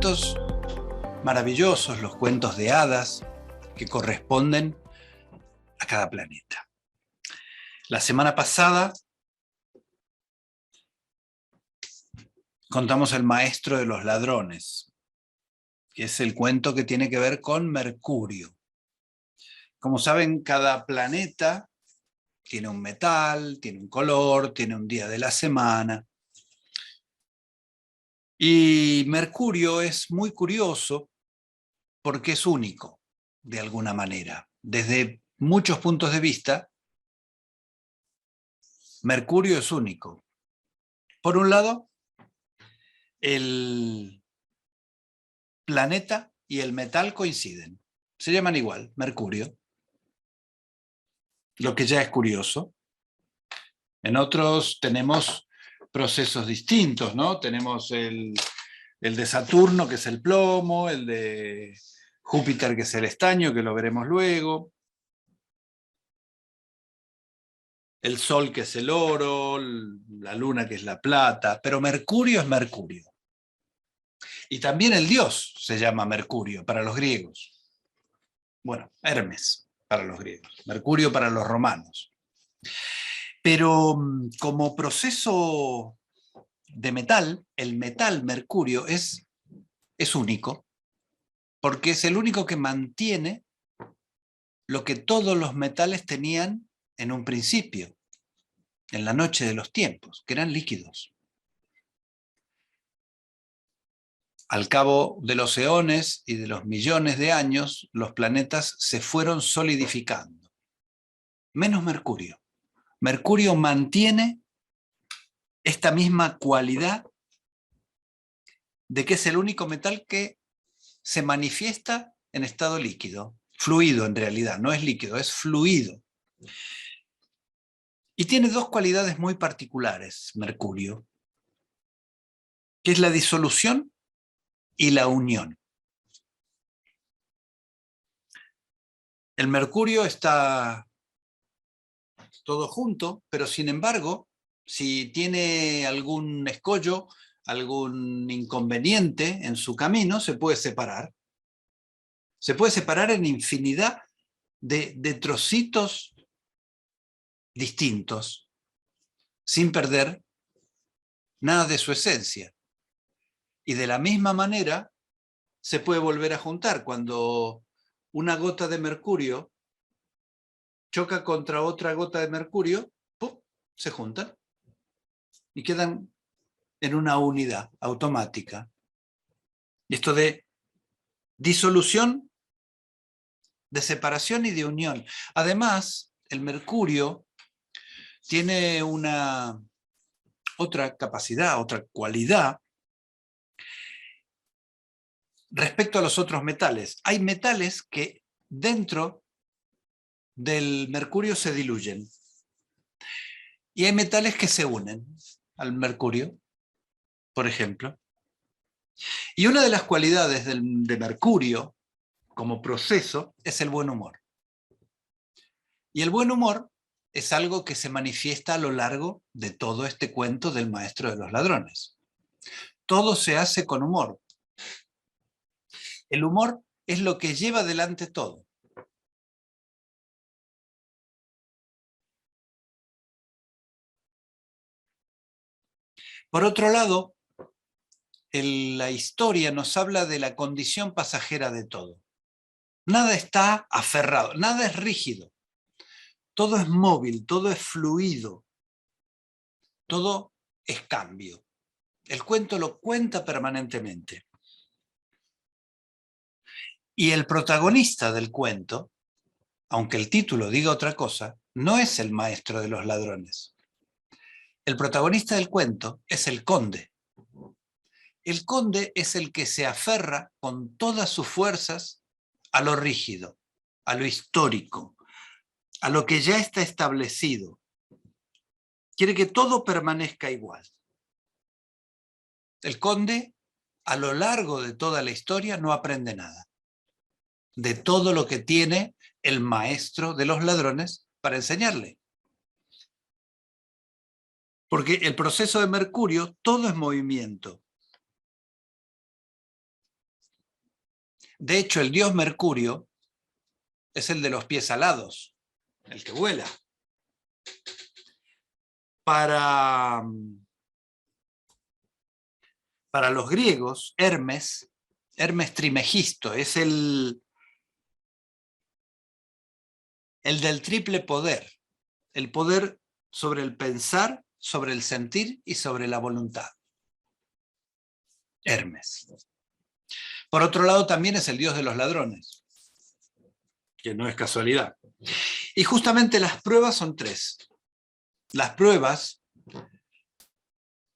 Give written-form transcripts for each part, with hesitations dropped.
cuentos maravillosos, los cuentos de hadas que corresponden a cada planeta. La semana pasada contamos El maestro de los ladrones, que es el cuento que tiene que ver con Mercurio. Como saben, cada planeta tiene un metal, tiene un color, tiene un día de la semana. Y Mercurio es muy curioso porque es único, de alguna manera. Desde muchos puntos de vista, Mercurio es único. Por un lado, el planeta y el metal coinciden. Se llaman igual, Mercurio. Lo que ya es curioso. En otros tenemos procesos distintos, ¿no? Tenemos el de Saturno, que es el plomo, el de Júpiter, que es el estaño, que lo veremos luego, el Sol, que es el oro, la Luna, que es la plata, pero Mercurio es Mercurio. Y también el dios se llama Mercurio para los griegos. Bueno, Hermes para los griegos, Mercurio para los romanos. Pero como proceso de metal, el metal Mercurio es único, porque es el único que mantiene lo que todos los metales tenían en un principio, en la noche de los tiempos, que eran líquidos. Al cabo de los eones y de los millones de años, los planetas se fueron solidificando. Menos Mercurio. Mercurio mantiene esta misma cualidad de que es el único metal que se manifiesta en estado líquido, fluido en realidad, no es líquido, es fluido. Y tiene dos cualidades muy particulares, Mercurio, que es la disolución y la unión. El mercurio está todo junto, pero sin embargo, si tiene algún escollo, algún inconveniente en su camino, se puede separar. Se puede separar en infinidad de trocitos distintos, sin perder nada de su esencia. Y de la misma manera se puede volver a juntar. Cuando una gota de mercurio choca contra otra gota de mercurio, ¡pum!, se juntan y quedan en una unidad automática. Y esto de disolución, de separación y de unión. Además, el mercurio tiene otra capacidad, otra cualidad respecto a los otros metales. Hay metales que dentro del mercurio se diluyen. Y hay metales que se unen al mercurio, por ejemplo. Y una de las cualidades de mercurio como proceso es el buen humor. Y el buen humor es algo que se manifiesta a lo largo de todo este cuento del maestro de los ladrones. Todo se hace con humor. El humor es lo que lleva adelante todo. Por otro lado, la historia nos habla de la condición pasajera de todo. Nada está aferrado, nada es rígido. Todo es móvil, todo es fluido, todo es cambio. El cuento lo cuenta permanentemente. Y el protagonista del cuento, aunque el título diga otra cosa, no es el maestro de los ladrones. El protagonista del cuento es el conde. El conde es el que se aferra con todas sus fuerzas a lo rígido, a lo histórico, a lo que ya está establecido. Quiere que todo permanezca igual. El conde, a lo largo de toda la historia, no aprende nada de todo lo que tiene el maestro de los ladrones para enseñarle. Porque el proceso de mercurio, todo es movimiento. De hecho, el dios Mercurio es el de los pies alados, el que vuela. Para los griegos, Hermes Trimegisto, es el del triple poder, el poder sobre el pensar, sobre el sentir y sobre la voluntad. Hermes. Por otro lado, también es el dios de los ladrones, que no es casualidad. Y justamente las pruebas son tres. Las pruebas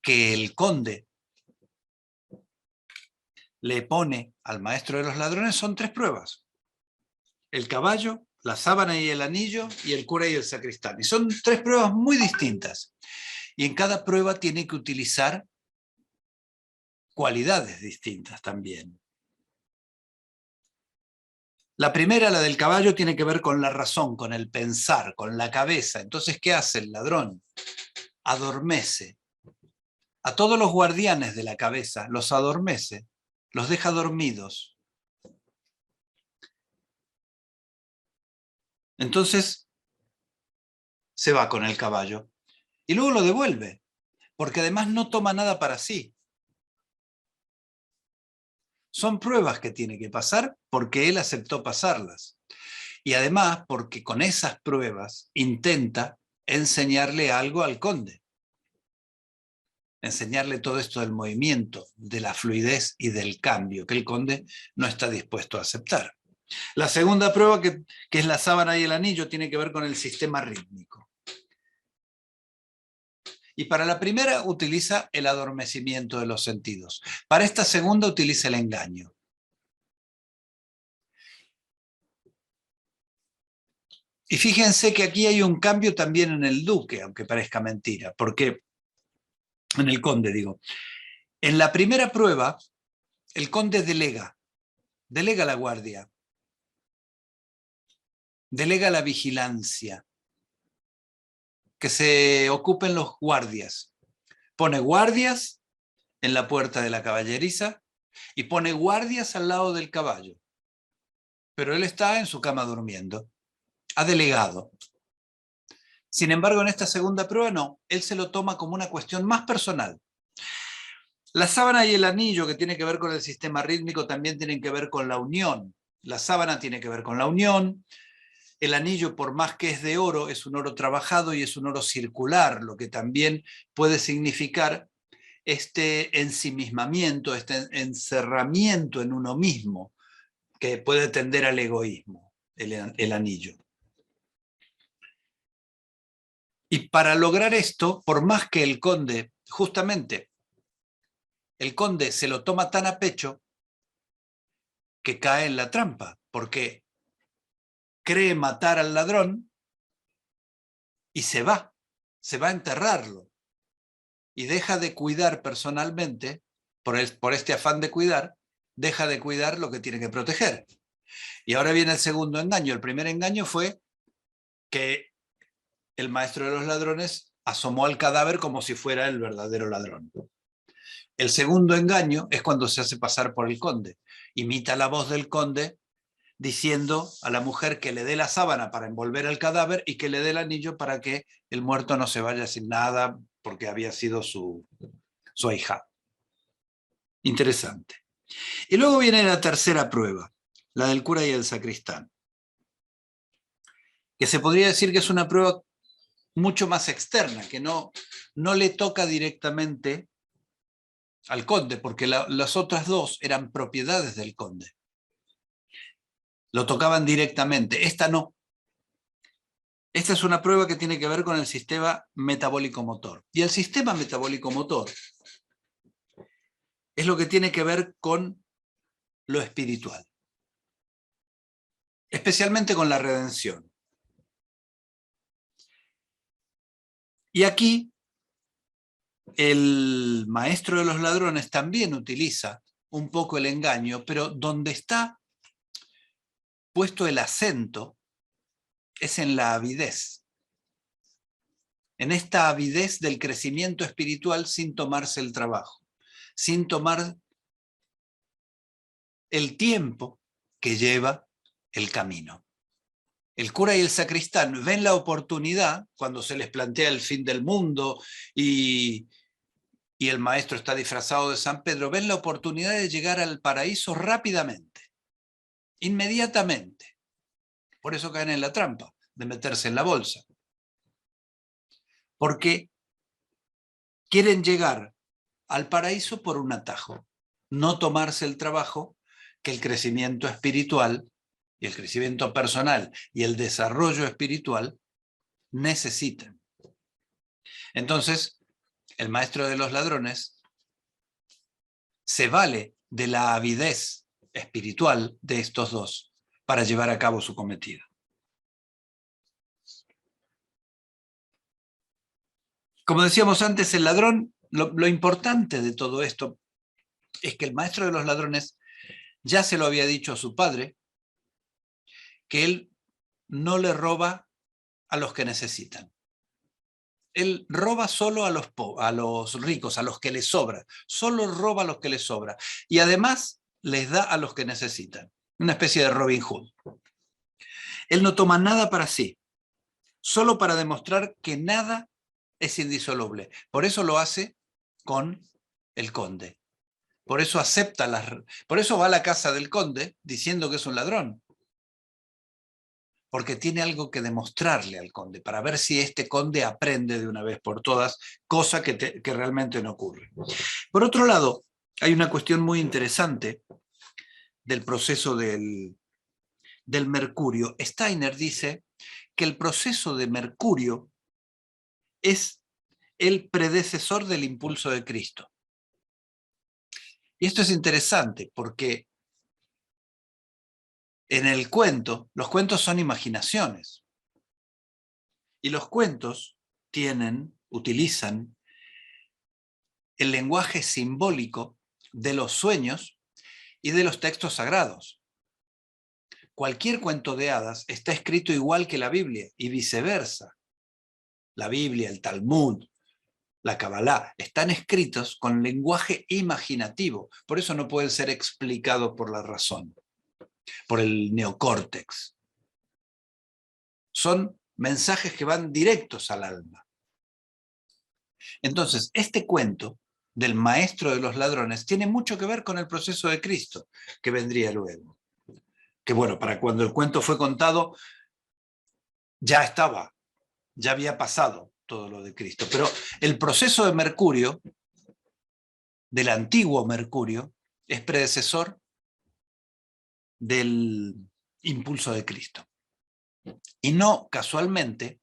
que el conde le pone al maestro de los ladrones son tres pruebas: el caballo, la sábana y el anillo, y el cura y el sacristán. Y son tres pruebas muy distintas. Y en cada prueba tiene que utilizar cualidades distintas también. La primera, la del caballo, tiene que ver con la razón, con el pensar, con la cabeza. Entonces, ¿qué hace el ladrón? Adormece. A todos los guardianes de la cabeza los adormece, los deja dormidos. Entonces, se va con el caballo y luego lo devuelve, porque además no toma nada para sí. Son pruebas que tiene que pasar porque él aceptó pasarlas. Y además porque con esas pruebas intenta enseñarle algo al conde. Enseñarle todo esto del movimiento, de la fluidez y del cambio, que el conde no está dispuesto a aceptar. La segunda prueba, que es la sábana y el anillo, tiene que ver con el sistema rítmico. Y para la primera utiliza el adormecimiento de los sentidos. Para esta segunda utiliza el engaño. Y fíjense que aquí hay un cambio también en el duque, aunque parezca mentira, porque en el conde, digo. En la primera prueba, el conde delega la guardia, delega la vigilancia, que se ocupen los guardias. Pone guardias en la puerta de la caballeriza y pone guardias al lado del caballo. Pero él está en su cama durmiendo. Ha delegado. Sin embargo, en esta segunda prueba no. Él se lo toma como una cuestión más personal. La sábana y el anillo, que tiene que ver con el sistema rítmico, también tienen que ver con la unión. La sábana tiene que ver con la unión. El anillo, por más que es de oro, es un oro trabajado y es un oro circular, lo que también puede significar este ensimismamiento, este encerramiento en uno mismo, que puede tender al egoísmo, el anillo. Y para lograr esto, por más que el conde, justamente, el conde se lo toma tan a pecho que cae en la trampa, porque cree matar al ladrón y se va a enterrarlo. Y deja de cuidar personalmente, por este afán de cuidar, deja de cuidar lo que tiene que proteger. Y ahora viene el segundo engaño. El primer engaño fue que el maestro de los ladrones asomó al cadáver como si fuera el verdadero ladrón. El segundo engaño es cuando se hace pasar por el conde. Imita la voz del conde diciendo a la mujer que le dé la sábana para envolver el cadáver y que le dé el anillo para que el muerto no se vaya sin nada porque había sido su ahijado. Interesante. Y luego viene la tercera prueba, la del cura y el sacristán, que se podría decir que es una prueba mucho más externa, que no le toca directamente al conde, porque las otras dos eran propiedades del conde. Lo tocaban directamente, esta no. Esta es una prueba que tiene que ver con el sistema metabólico-motor. Y el sistema metabólico-motor es lo que tiene que ver con lo espiritual, especialmente con la redención. Y aquí el maestro de los ladrones también utiliza un poco el engaño, pero donde está puesto el acento es en la avidez. En esta avidez del crecimiento espiritual sin tomarse el trabajo, sin tomar el tiempo que lleva el camino. El cura y el sacristán ven la oportunidad cuando se les plantea el fin del mundo y el maestro está disfrazado de San Pedro, ven la oportunidad de llegar al paraíso rápidamente, inmediatamente. Por eso caen en la trampa de meterse en la bolsa. Porque quieren llegar al paraíso por un atajo, no tomarse el trabajo que el crecimiento espiritual y el crecimiento personal y el desarrollo espiritual necesitan. Entonces, el maestro de los ladrones se vale de la avidez espiritual de estos dos para llevar a cabo su cometido. Como decíamos antes, el ladrón, lo importante de todo esto es que el maestro de los ladrones ya se lo había dicho a su padre, que él no le roba a los que necesitan. Él roba solo a los ricos, a los que les sobra. Solo roba a los que les sobra. Y además les da a los que necesitan. Una especie de Robin Hood. Él no toma nada para sí, solo para demostrar que nada es indisoluble. Por eso lo hace con el conde. Por eso por eso va a la casa del conde diciendo que es un ladrón. Porque tiene algo que demostrarle al conde, para ver si este conde aprende de una vez por todas, cosa que realmente no ocurre. Por otro lado, hay una cuestión muy interesante del proceso del mercurio. Steiner dice que el proceso de mercurio es el predecesor del impulso de Cristo. Y esto es interesante porque en el cuento, los cuentos son imaginaciones. Y los cuentos utilizan el lenguaje simbólico de los sueños y de los textos sagrados. Cualquier cuento de hadas está escrito igual que la Biblia y viceversa. La Biblia, el Talmud, la Kabbalah, están escritos con lenguaje imaginativo. Por eso no pueden ser explicados por la razón, por el neocórtex. Son mensajes que van directos al alma. Entonces, este cuento del maestro de los ladrones tiene mucho que ver con el proceso de Cristo que vendría luego. Que bueno, para cuando el cuento fue contado, ya había pasado todo lo de Cristo. Pero el proceso de Mercurio, del antiguo Mercurio, es predecesor del impulso de Cristo. Y no casualmente,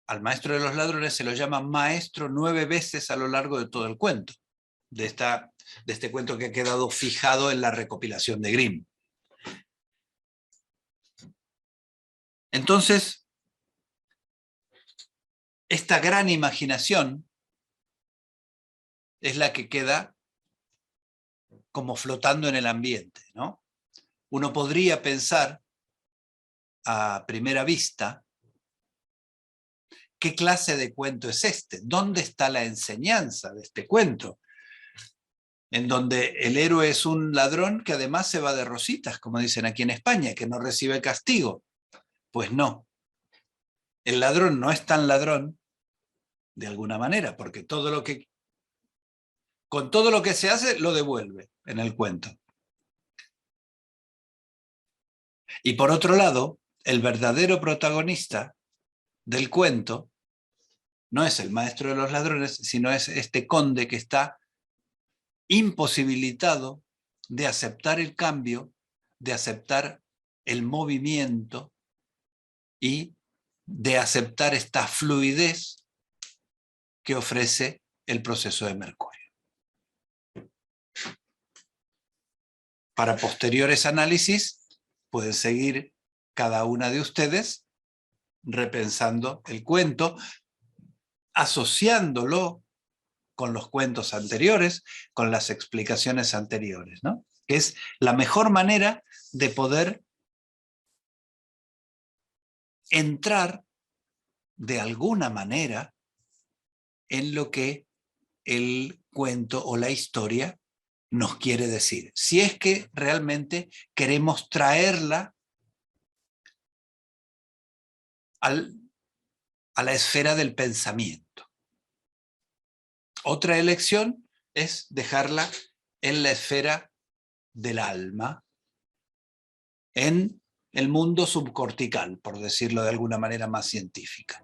al maestro de los ladrones se lo llama maestro 9 veces a lo largo de todo el cuento, de este cuento que ha quedado fijado en la recopilación de Grimm. Entonces, esta gran imaginación es la que queda como flotando en el ambiente, ¿no? Uno podría pensar a primera vista, ¿qué clase de cuento es este? ¿Dónde está la enseñanza de este cuento? En donde el héroe es un ladrón que además se va de rositas, como dicen aquí en España, que no recibe castigo. Pues no. El ladrón no es tan ladrón de alguna manera, porque con todo lo que se hace lo devuelve en el cuento. Y por otro lado, el verdadero protagonista del cuento no es el maestro de los ladrones, sino es este conde que está imposibilitado de aceptar el cambio, de aceptar el movimiento y de aceptar esta fluidez que ofrece el proceso de Mercurio. Para posteriores análisis, pueden seguir cada una de ustedes repensando el cuento, asociándolo con los cuentos anteriores, con las explicaciones anteriores, ¿no? Que es la mejor manera de poder entrar de alguna manera en lo que el cuento o la historia nos quiere decir, si es que realmente queremos traerla a la esfera del pensamiento. Otra elección es dejarla en la esfera del alma, en el mundo subcortical, por decirlo de alguna manera más científica.